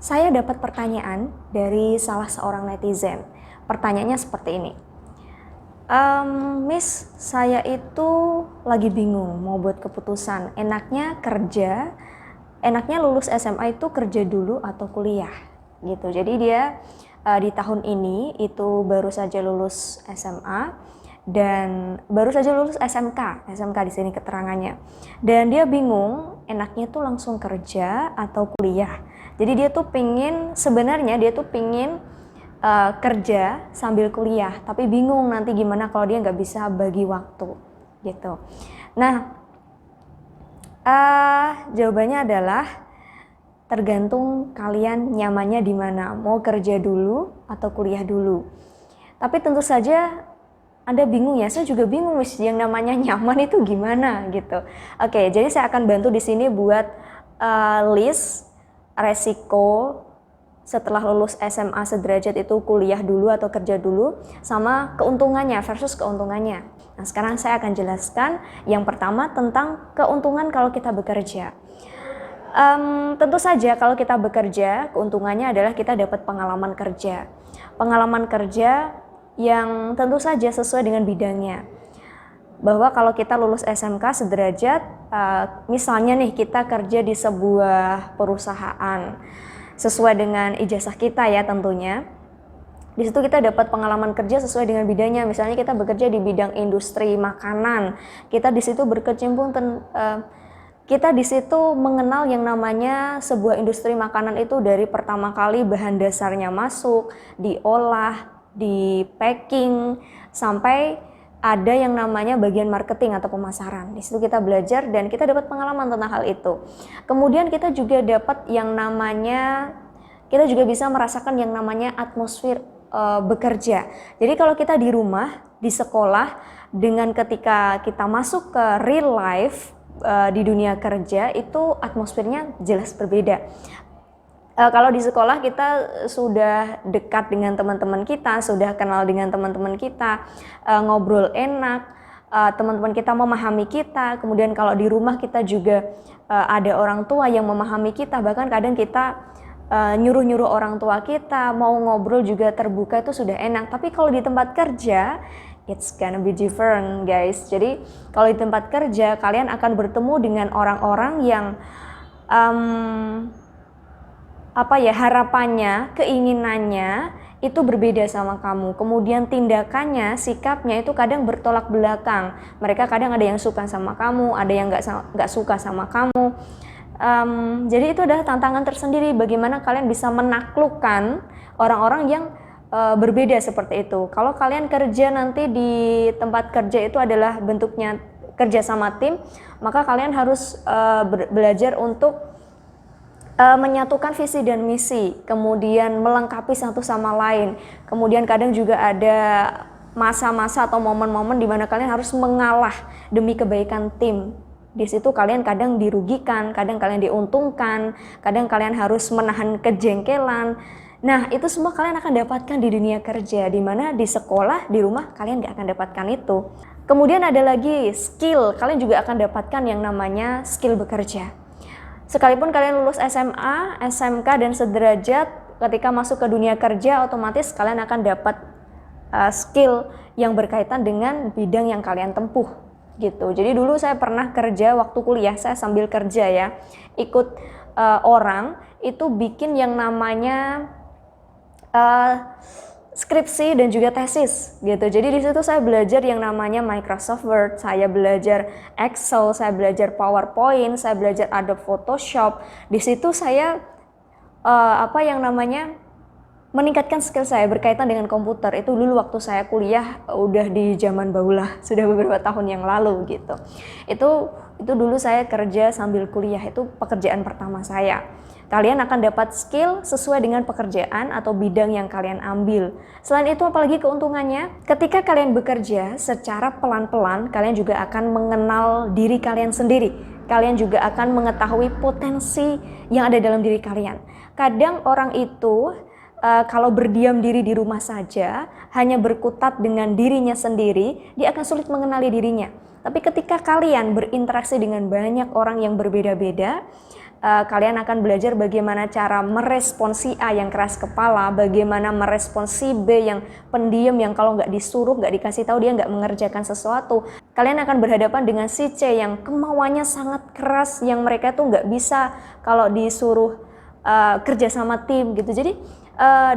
Saya dapat pertanyaan dari salah seorang netizen. Pertanyaannya seperti ini. Miss, saya itu lagi bingung mau buat keputusan. Enaknya lulus SMA itu kerja dulu atau kuliah gitu. Jadi dia di tahun ini itu baru saja lulus SMA dan baru saja lulus SMK di sini keterangannya. Dan dia bingung enaknya tuh langsung kerja atau kuliah. Jadi sebenarnya dia tuh pingin kerja sambil kuliah, tapi bingung nanti gimana kalau dia nggak bisa bagi waktu gitu. Nah, jawabannya adalah tergantung kalian nyamannya di mana, mau kerja dulu atau kuliah dulu. Tapi tentu saja Anda bingung ya, saya juga bingung Miss, yang namanya nyaman itu gimana gitu. Oke, jadi saya akan bantu di sini buat list resiko setelah lulus SMA sederajat itu kuliah dulu atau kerja dulu, sama keuntungannya versus keuntungannya. Nah, sekarang saya akan jelaskan yang pertama tentang keuntungan kalau kita bekerja. Tentu saja kalau kita bekerja, keuntungannya adalah kita dapat pengalaman kerja. Pengalaman kerja yang tentu saja sesuai dengan bidangnya. Bahwa kalau kita lulus SMK sederajat, misalnya nih kita kerja di sebuah perusahaan, sesuai dengan ijazah kita ya tentunya. Di situ kita dapat pengalaman kerja sesuai dengan bidangnya. Misalnya kita bekerja di bidang industri makanan, kita di situ kita di situ mengenal yang namanya sebuah industri makanan itu dari pertama kali bahan dasarnya masuk, diolah, di packing, sampai ada yang namanya bagian marketing atau pemasaran. Di situ kita belajar dan kita dapat pengalaman tentang hal itu. Kemudian kita juga bisa merasakan yang namanya atmosfer bekerja. Jadi kalau kita di rumah, di sekolah, dengan ketika kita masuk ke real life di dunia kerja, itu atmosfernya jelas berbeda. Kalau di sekolah kita sudah dekat dengan teman-teman kita, sudah kenal dengan teman-teman kita, ngobrol enak, teman-teman kita memahami kita. Kemudian kalau di rumah kita juga ada orang tua yang memahami kita, bahkan kadang kita nyuruh-nyuruh orang tua kita, mau ngobrol juga terbuka, itu sudah enak. Tapi kalau di tempat kerja, it's gonna be different guys. Jadi kalau di tempat kerja kalian akan bertemu dengan orang-orang yang harapannya, keinginannya itu berbeda sama kamu. Kemudian tindakannya, sikapnya itu kadang bertolak belakang. Mereka kadang ada yang suka sama kamu, ada yang nggak suka sama kamu. Jadi itu adalah tantangan tersendiri bagaimana kalian bisa menaklukkan orang-orang yang berbeda seperti itu. Kalau kalian kerja nanti di tempat kerja itu adalah bentuknya kerja sama tim, maka kalian harus belajar untuk menyatukan visi dan misi, kemudian melengkapi satu sama lain. Kemudian kadang juga ada masa-masa atau momen-momen di mana kalian harus mengalah demi kebaikan tim. Di situ kalian kadang dirugikan, kadang kalian diuntungkan, kadang kalian harus menahan kejengkelan. Nah, itu semua kalian akan dapatkan di dunia kerja, di mana di sekolah, di rumah kalian gak akan dapatkan itu. Kemudian ada lagi skill, kalian juga akan dapatkan yang namanya skill bekerja. Sekalipun kalian lulus SMA, SMK, dan sederajat, ketika masuk ke dunia kerja, otomatis kalian akan dapat skill yang berkaitan dengan bidang yang kalian tempuh gitu. Jadi dulu saya pernah kerja waktu kuliah, saya sambil kerja ya, ikut orang itu bikin yang namanya skripsi dan juga tesis gitu. Jadi di situ saya belajar yang namanya Microsoft Word, saya belajar Excel, saya belajar PowerPoint, saya belajar Adobe Photoshop. Di situ saya meningkatkan skill saya berkaitan dengan komputer. Itu dulu waktu saya kuliah udah di zaman bahulah, sudah beberapa tahun yang lalu gitu. Itu dulu saya kerja sambil kuliah, itu pekerjaan pertama saya. Kalian akan dapat skill sesuai dengan pekerjaan atau bidang yang kalian ambil. Selain itu, apalagi keuntungannya, ketika kalian bekerja secara pelan-pelan, kalian juga akan mengenal diri kalian sendiri. Kalian juga akan mengetahui potensi yang ada dalam diri kalian. Kadang orang itu kalau berdiam diri di rumah saja, hanya berkutat dengan dirinya sendiri, dia akan sulit mengenali dirinya. Tapi ketika kalian berinteraksi dengan banyak orang yang berbeda-beda, kalian akan belajar bagaimana cara merespon si A yang keras kepala, bagaimana merespon si B yang pendiam, yang kalau nggak disuruh, nggak dikasih tahu dia nggak mengerjakan sesuatu. Kalian akan berhadapan dengan si C yang kemauannya sangat keras, yang mereka tuh nggak bisa kalau disuruh kerja sama tim gitu. Jadi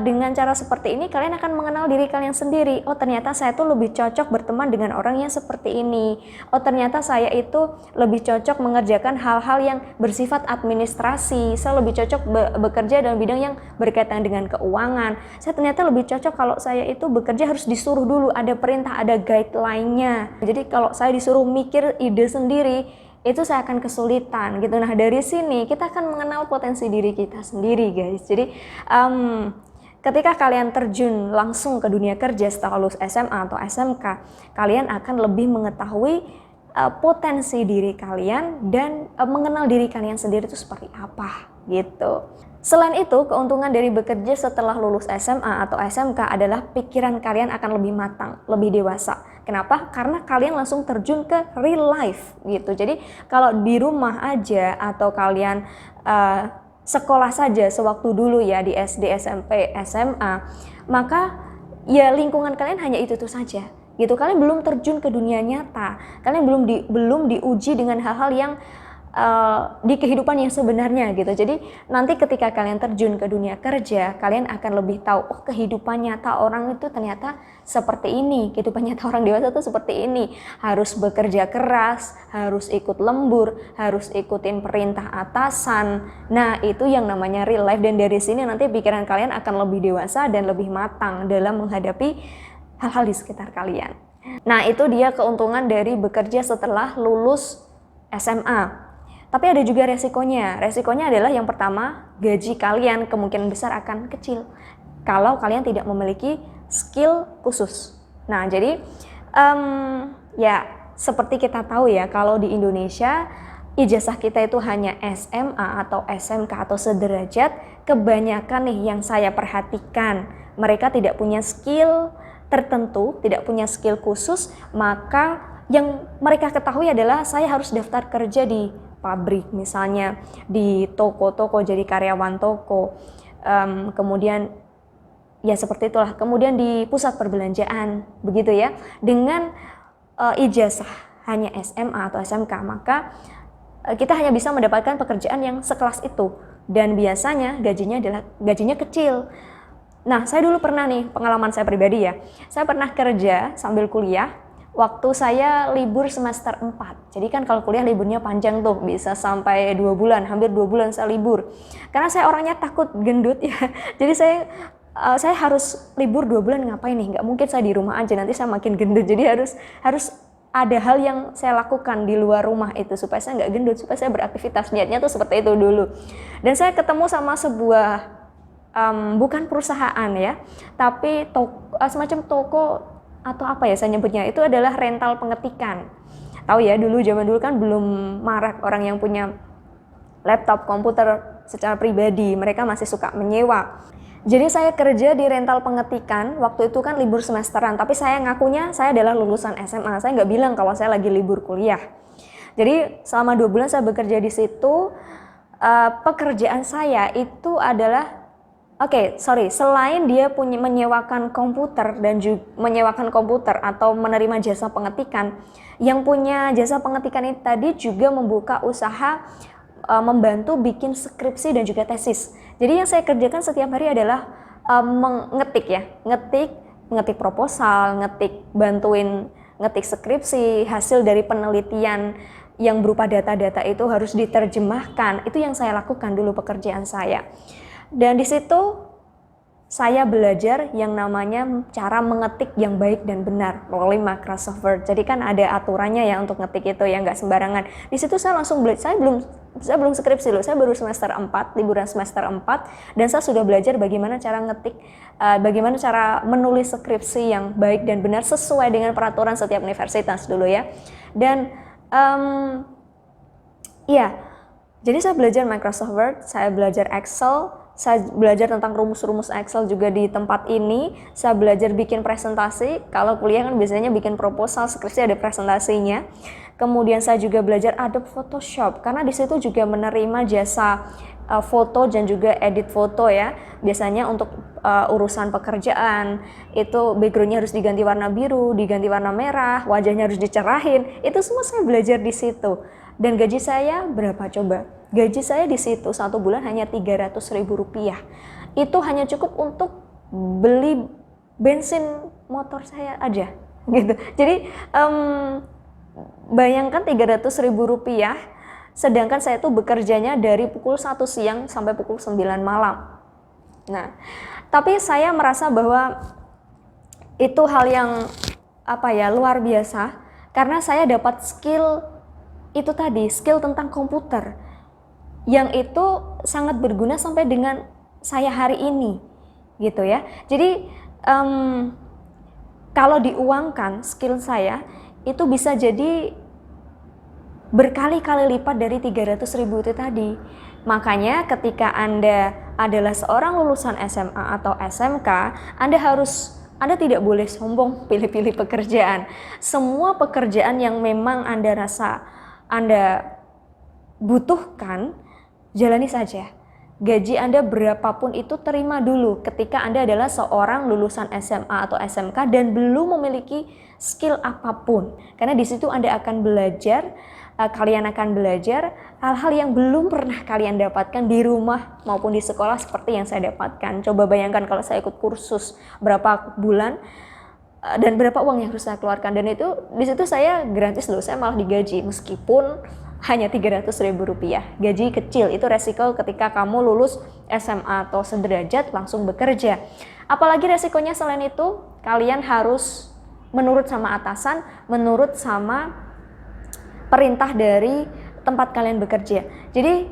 dengan cara seperti ini kalian akan mengenal diri kalian sendiri. Oh, ternyata saya tuh lebih cocok berteman dengan orang yang seperti ini. Oh, ternyata saya itu lebih cocok mengerjakan hal-hal yang bersifat administrasi. Saya lebih cocok bekerja dalam bidang yang berkaitan dengan keuangan. Saya ternyata lebih cocok kalau saya itu bekerja harus disuruh dulu, ada perintah, ada guideline-nya. Jadi kalau saya disuruh mikir ide sendiri, itu saya akan kesulitan gitu. Nah, dari sini kita akan mengenal potensi diri kita sendiri, guys. Jadi ketika kalian terjun langsung ke dunia kerja setelah lulus SMA atau SMK, kalian akan lebih mengetahui potensi diri kalian dan mengenal diri kalian sendiri itu seperti apa gitu. Selain itu, keuntungan dari bekerja setelah lulus SMA atau SMK adalah pikiran kalian akan lebih matang, lebih dewasa. Kenapa? Karena kalian langsung terjun ke real life gitu. Jadi kalau di rumah aja atau kalian sekolah saja sewaktu dulu ya di SD, SMP, SMA, maka ya lingkungan kalian hanya itu saja gitu. Kalian belum terjun ke dunia nyata, kalian belum diuji dengan hal-hal yang di kehidupan yang sebenarnya gitu. Jadi nanti ketika kalian terjun ke dunia kerja, kalian akan lebih tahu, oh kehidupan nyata orang itu ternyata seperti ini, kehidupan nyata orang dewasa itu seperti ini, harus bekerja keras, harus ikut lembur, harus ikutin perintah atasan. Nah, itu yang namanya real life, dan dari sini nanti pikiran kalian akan lebih dewasa dan lebih matang dalam menghadapi hal-hal di sekitar kalian. Nah, itu dia keuntungan dari bekerja setelah lulus SMA. Tapi ada juga resikonya. Resikonya adalah yang pertama, gaji kalian kemungkinan besar akan kecil kalau kalian tidak memiliki skill khusus. Nah, jadi ya seperti kita tahu ya, kalau di Indonesia ijazah kita itu hanya SMA atau SMK atau sederajat. Kebanyakan nih yang saya perhatikan, mereka tidak punya skill tertentu, tidak punya skill khusus, maka yang mereka ketahui adalah saya harus daftar kerja di pabrik misalnya, di toko-toko jadi karyawan toko, kemudian ya seperti itulah, kemudian di pusat perbelanjaan begitu ya, dengan ijazah hanya SMA atau SMK, maka kita hanya bisa mendapatkan pekerjaan yang sekelas itu, dan biasanya gajinya kecil. Nah, saya dulu pernah nih, pengalaman saya pribadi ya, saya pernah kerja sambil kuliah waktu saya libur semester 4. Jadi kan kalau kuliah liburnya panjang tuh, bisa sampai 2 bulan, hampir 2 bulan saya libur. Karena saya orangnya takut gendut ya. Jadi saya harus libur 2 bulan, ngapain nih? Nggak mungkin saya di rumah aja, nanti saya makin gendut. Jadi harus ada hal yang saya lakukan di luar rumah itu supaya saya nggak gendut, supaya saya beraktivitas. Niatnya tuh seperti itu dulu. Dan saya ketemu sama sebuah bukan perusahaan ya, tapi semacam toko atau apa ya saya nyebutnya, itu adalah rental pengetikan. Tahu ya, zaman dulu kan belum marak orang yang punya laptop, komputer secara pribadi, mereka masih suka menyewa. Jadi saya kerja di rental pengetikan, waktu itu kan libur semesteran, tapi saya ngakunya saya adalah lulusan SMA, saya nggak bilang kalau saya lagi libur kuliah. Jadi selama 2 bulan saya bekerja di situ, pekerjaan saya itu adalah selain dia menyewakan komputer dan juga menyewakan komputer atau menerima jasa pengetikan, yang punya jasa pengetikan ini tadi juga membuka usaha membantu bikin skripsi dan juga tesis. Jadi yang saya kerjakan setiap hari adalah ngetik proposal, bantuin ngetik skripsi, hasil dari penelitian yang berupa data-data itu harus diterjemahkan. Itu yang saya lakukan dulu pekerjaan saya. Dan di situ saya belajar yang namanya cara mengetik yang baik dan benar melalui Microsoft Word. Jadi kan ada aturannya ya untuk ngetik itu, yang nggak sembarangan. Di situ saya langsung belajar. Saya belum skripsi loh, saya baru semester 4, liburan semester 4, dan saya sudah belajar bagaimana cara ngetik, bagaimana cara menulis skripsi yang baik dan benar sesuai dengan peraturan setiap universitas dulu ya. Dan jadi saya belajar Microsoft Word, saya belajar Excel, Saya belajar tentang rumus-rumus Excel juga di tempat ini. Saya belajar bikin presentasi. Kalau kuliah kan biasanya bikin proposal, skripsi ada presentasinya. Kemudian saya juga belajar Adobe Photoshop karena di situ juga menerima jasa foto dan juga edit foto ya. Biasanya untuk urusan pekerjaan itu backgroundnya harus diganti warna biru, diganti warna merah, wajahnya harus dicerahin. Itu semua saya belajar di situ. Dan gaji saya berapa coba? Gaji saya di situ 1 bulan hanya Rp300.000. Itu hanya cukup untuk beli bensin motor saya aja gitu. Jadi bayangkan Rp300.000, sedangkan saya tuh bekerjanya dari pukul 1 siang sampai pukul 9 malam. Nah, tapi saya merasa bahwa itu hal yang luar biasa karena saya dapat skill itu tadi, skill tentang komputer yang itu sangat berguna sampai dengan saya hari ini gitu ya. Jadi kalau diuangkan skill saya itu bisa jadi berkali-kali lipat dari 300.000 itu tadi. Makanya ketika Anda adalah seorang lulusan SMA atau SMK, Anda tidak boleh sombong pilih-pilih pekerjaan. Semua pekerjaan yang memang Anda rasa Anda butuhkan, jalani saja. Gaji Anda berapapun itu terima dulu ketika Anda adalah seorang lulusan SMA atau SMK dan belum memiliki skill apapun. Karena di situ Anda akan belajar, kalian akan belajar hal-hal yang belum pernah kalian dapatkan di rumah maupun di sekolah seperti yang saya dapatkan. Coba bayangkan kalau saya ikut kursus berapa bulan dan berapa uang yang harus saya keluarkan, dan itu di situ saya gratis loh, saya malah digaji meskipun hanya Rp300.000. Gaji kecil, itu resiko ketika kamu lulus SMA atau sederajat langsung bekerja. Apalagi resikonya selain itu, kalian harus menurut sama atasan, menurut sama perintah dari tempat kalian bekerja. Jadi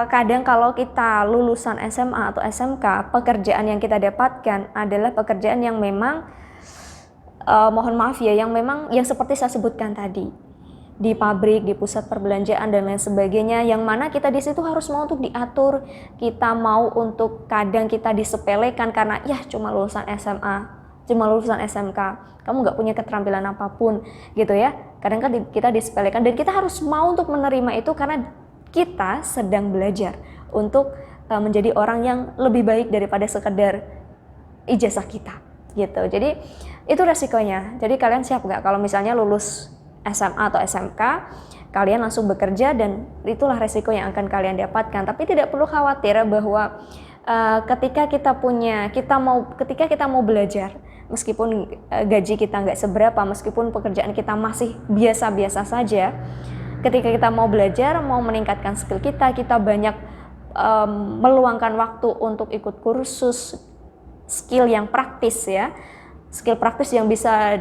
kadang kalau kita lulusan SMA atau SMK, pekerjaan yang kita dapatkan adalah pekerjaan yang memang mohon maaf ya, yang seperti saya sebutkan tadi, di pabrik, di pusat perbelanjaan dan lain sebagainya, yang mana kita di situ harus mau untuk diatur, kita mau untuk kadang kita disepelekan karena ya cuma lulusan SMA, cuma lulusan SMK, kamu nggak punya keterampilan apapun gitu ya. Kadang kan kita disepelekan dan kita harus mau untuk menerima itu karena kita sedang belajar untuk menjadi orang yang lebih baik daripada sekedar ijazah kita gitu. Jadi itu resikonya. Jadi kalian siap nggak kalau misalnya lulus SMA atau SMK, kalian langsung bekerja, dan itulah resiko yang akan kalian dapatkan. Tapi tidak perlu khawatir bahwa ketika kita mau belajar, meskipun gaji kita nggak seberapa, meskipun pekerjaan kita masih biasa-biasa saja, ketika kita mau belajar, mau meningkatkan skill kita banyak meluangkan waktu untuk ikut kursus skill yang praktis ya. Skill praktis yang bisa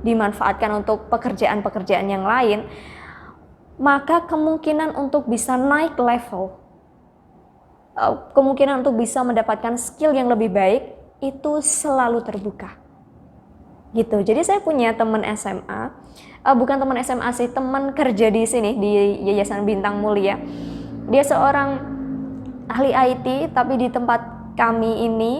dimanfaatkan untuk pekerjaan-pekerjaan yang lain, maka kemungkinan untuk bisa naik level, kemungkinan untuk bisa mendapatkan skill yang lebih baik itu selalu terbuka gitu. Jadi saya punya teman SMA, bukan teman SMA sih, teman kerja di sini di Yayasan Bintang Mulia. Dia seorang ahli IT, tapi di tempat kami ini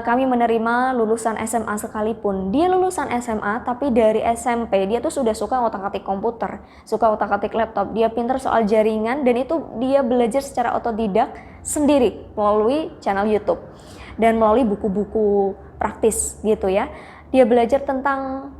kami menerima lulusan SMA sekalipun. Dia lulusan SMA tapi dari SMP dia tuh sudah suka otak-atik komputer, suka otak-atik laptop, dia pintar soal jaringan, dan itu dia belajar secara otodidak sendiri melalui channel YouTube dan melalui buku-buku praktis gitu ya. Dia belajar tentang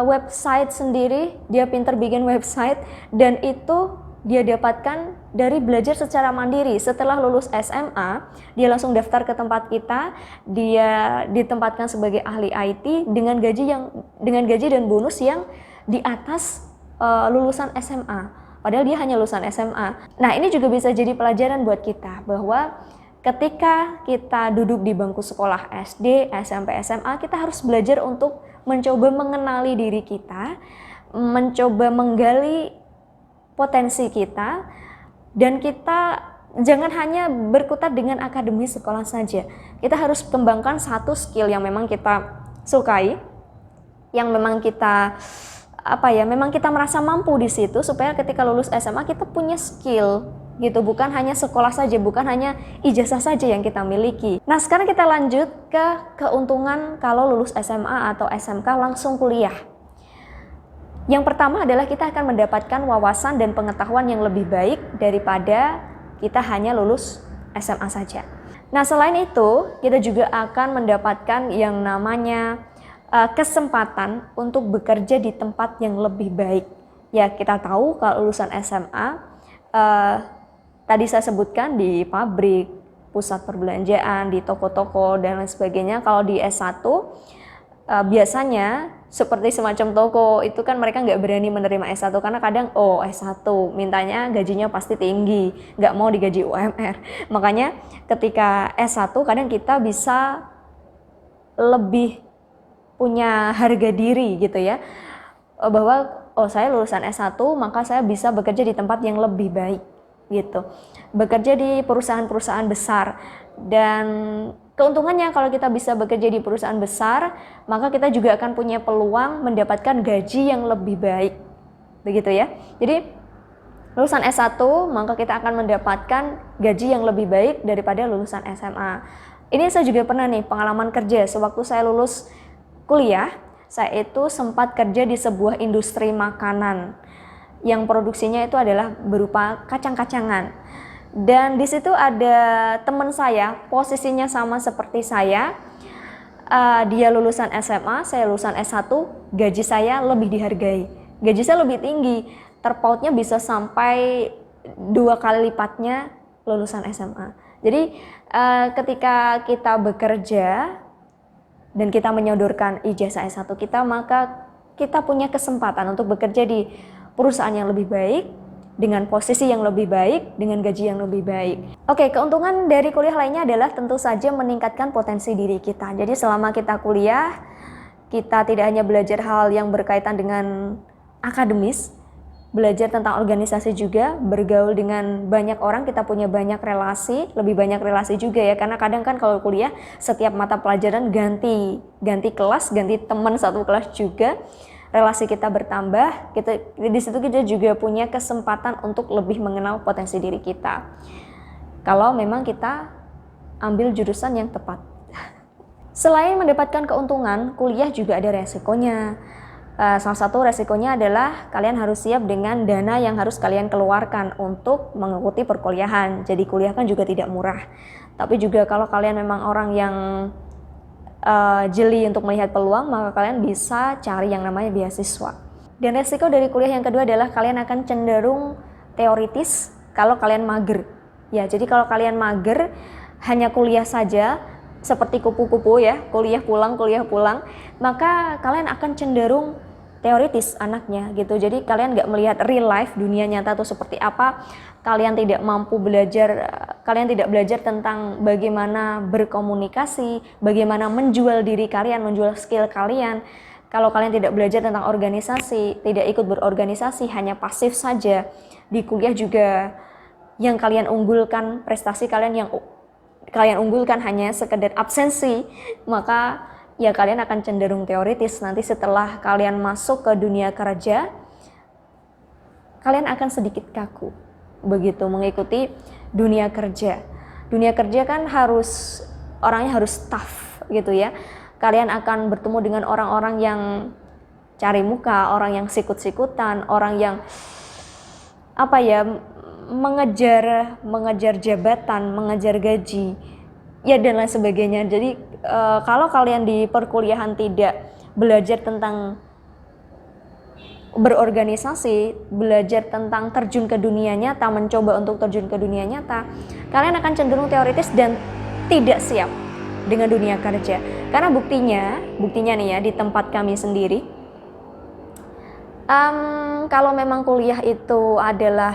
website sendiri, dia pintar bikin website, dan itu dia dapatkan dari belajar secara mandiri. Setelah lulus SMA, dia langsung daftar ke tempat kita. Dia ditempatkan sebagai ahli IT dengan gaji dan bonus yang di atas lulusan SMA. Padahal dia hanya lulusan SMA. Nah, ini juga bisa jadi pelajaran buat kita bahwa ketika kita duduk di bangku sekolah SD, SMP, SMA, kita harus belajar untuk mencoba mengenali diri kita, mencoba menggali potensi kita, dan kita jangan hanya berkutat dengan akademi sekolah saja. Kita harus kembangkan satu skill yang memang kita sukai, yang memang kita memang kita merasa mampu di situ, supaya ketika lulus SMA kita punya skill gitu, bukan hanya sekolah saja, bukan hanya ijazah saja yang kita miliki. Nah, sekarang kita lanjut ke keuntungan kalau lulus SMA atau SMK langsung kuliah. Yang pertama adalah kita akan mendapatkan wawasan dan pengetahuan yang lebih baik daripada kita hanya lulus SMA saja. Nah, selain itu, kita juga akan mendapatkan yang namanya kesempatan untuk bekerja di tempat yang lebih baik. Ya, kita tahu kalau lulusan SMA, tadi saya sebutkan di pabrik, pusat perbelanjaan, di toko-toko, dan lain sebagainya. Kalau di S1, biasanya seperti semacam toko itu kan mereka nggak berani menerima S1 karena kadang S1 mintanya gajinya pasti tinggi, nggak mau digaji UMR. Makanya ketika S1 kadang kita bisa lebih punya harga diri gitu ya, bahwa saya lulusan S1 maka saya bisa bekerja di tempat yang lebih baik gitu, bekerja di perusahaan-perusahaan besar. Dan keuntungannya kalau kita bisa bekerja di perusahaan besar, maka kita juga akan punya peluang mendapatkan gaji yang lebih baik, begitu ya. Jadi lulusan S1 maka kita akan mendapatkan gaji yang lebih baik daripada lulusan SMA. Ini saya juga pernah nih pengalaman kerja. Sewaktu saya lulus kuliah, saya itu sempat kerja di sebuah industri makanan yang produksinya itu adalah berupa kacang-kacangan. Dan di situ ada teman saya, posisinya sama seperti saya. Dia lulusan SMA, saya lulusan S1, gaji saya lebih dihargai. Gaji saya lebih tinggi, terpautnya bisa sampai 2 kali lipatnya lulusan SMA. Jadi ketika kita bekerja dan kita menyodorkan ijazah S1 kita, maka kita punya kesempatan untuk bekerja di perusahaan yang lebih baik, dengan posisi yang lebih baik, dengan gaji yang lebih baik. Oke, keuntungan dari kuliah lainnya adalah tentu saja meningkatkan potensi diri kita. Jadi selama kita kuliah, kita tidak hanya belajar hal yang berkaitan dengan akademis, belajar tentang organisasi juga, bergaul dengan banyak orang, kita punya banyak relasi, lebih banyak relasi juga ya, karena kadang kan kalau kuliah setiap mata pelajaran ganti kelas, ganti teman satu kelas juga. Relasi kita bertambah, di situ kita juga punya kesempatan untuk lebih mengenal potensi diri kita. Kalau memang kita ambil jurusan yang tepat. Selain mendapatkan keuntungan, kuliah juga ada resikonya. Salah satu resikonya adalah kalian harus siap dengan dana yang harus kalian keluarkan untuk mengikuti perkuliahan. Jadi kuliah kan juga tidak murah. Tapi juga kalau kalian memang orang yang jeli untuk melihat peluang, maka kalian bisa cari yang namanya beasiswa. Dan resiko dari kuliah yang kedua adalah kalian akan cenderung teoritis kalau kalian mager. Ya, jadi kalau kalian mager hanya kuliah saja seperti kupu-kupu ya, kuliah pulang, maka kalian akan cenderung teoritis anaknya gitu. Jadi kalian nggak melihat real life, dunia nyata itu seperti apa. Kalian tidak belajar tentang bagaimana berkomunikasi, bagaimana menjual diri kalian, menjual skill kalian. Kalau kalian tidak belajar tentang organisasi, tidak ikut berorganisasi, hanya pasif saja. Di kuliah juga yang kalian unggulkan, prestasi kalian yang kalian unggulkan hanya sekedar absensi, maka ya kalian akan cenderung teoritis. Nanti setelah kalian masuk ke dunia kerja, kalian akan sedikit kaku begitu mengikuti dunia kerja. Dunia kerja kan orangnya harus tough gitu ya. Kalian akan bertemu dengan orang-orang yang cari muka, orang yang sikut-sikutan, orang yang mengejar jabatan, mengejar gaji, ya dan lain sebagainya. Jadi kalau kalian di perkuliahan tidak belajar tentang berorganisasi, belajar tentang terjun ke dunia nyata, mencoba untuk terjun ke dunia nyata, kalian akan cenderung teoritis dan tidak siap dengan dunia kerja. Karena buktinya nih ya, di tempat kami sendiri, kalau memang kuliah itu adalah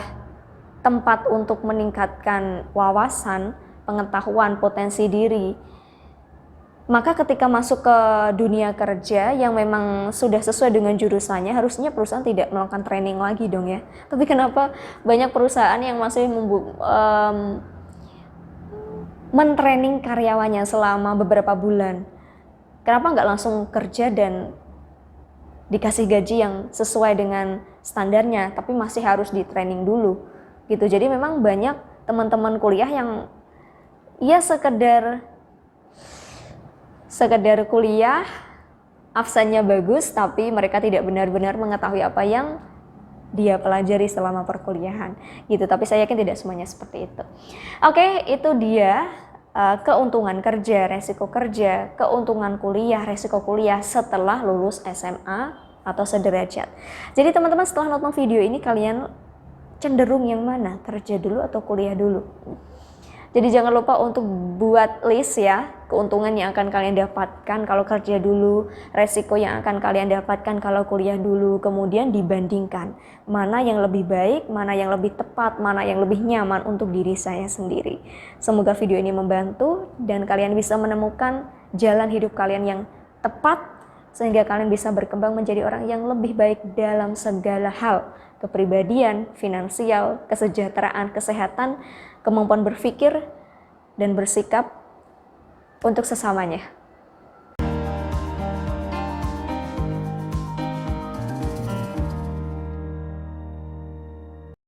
tempat untuk meningkatkan wawasan, pengetahuan, potensi diri, maka ketika masuk ke dunia kerja yang memang sudah sesuai dengan jurusannya, harusnya perusahaan tidak melakukan training lagi dong ya. Tapi kenapa banyak perusahaan yang masih mentraining karyawannya selama beberapa bulan? Kenapa nggak langsung kerja dan dikasih gaji yang sesuai dengan standarnya, tapi masih harus di training dulu? gitu. Jadi memang banyak teman-teman kuliah yang ya sekedar kuliah, absennya bagus, tapi mereka tidak benar-benar mengetahui apa yang dia pelajari selama perkuliahan gitu. Tapi saya yakin tidak semuanya seperti itu. Oke, itu dia keuntungan kerja, resiko kerja, keuntungan kuliah, resiko kuliah setelah lulus SMA atau sederajat. Jadi teman-teman, setelah nonton video ini kalian cenderung yang mana? Kerja dulu atau kuliah dulu? Jadi jangan lupa untuk buat list ya, keuntungan yang akan kalian dapatkan kalau kerja dulu, resiko yang akan kalian dapatkan kalau kuliah dulu, kemudian dibandingkan mana yang lebih baik, mana yang lebih tepat, mana yang lebih nyaman untuk diri saya sendiri. Semoga video ini membantu dan kalian bisa menemukan jalan hidup kalian yang tepat sehingga kalian bisa berkembang menjadi orang yang lebih baik dalam segala hal, kepribadian, finansial, kesejahteraan, kesehatan, kemampuan berpikir, dan bersikap untuk sesamanya.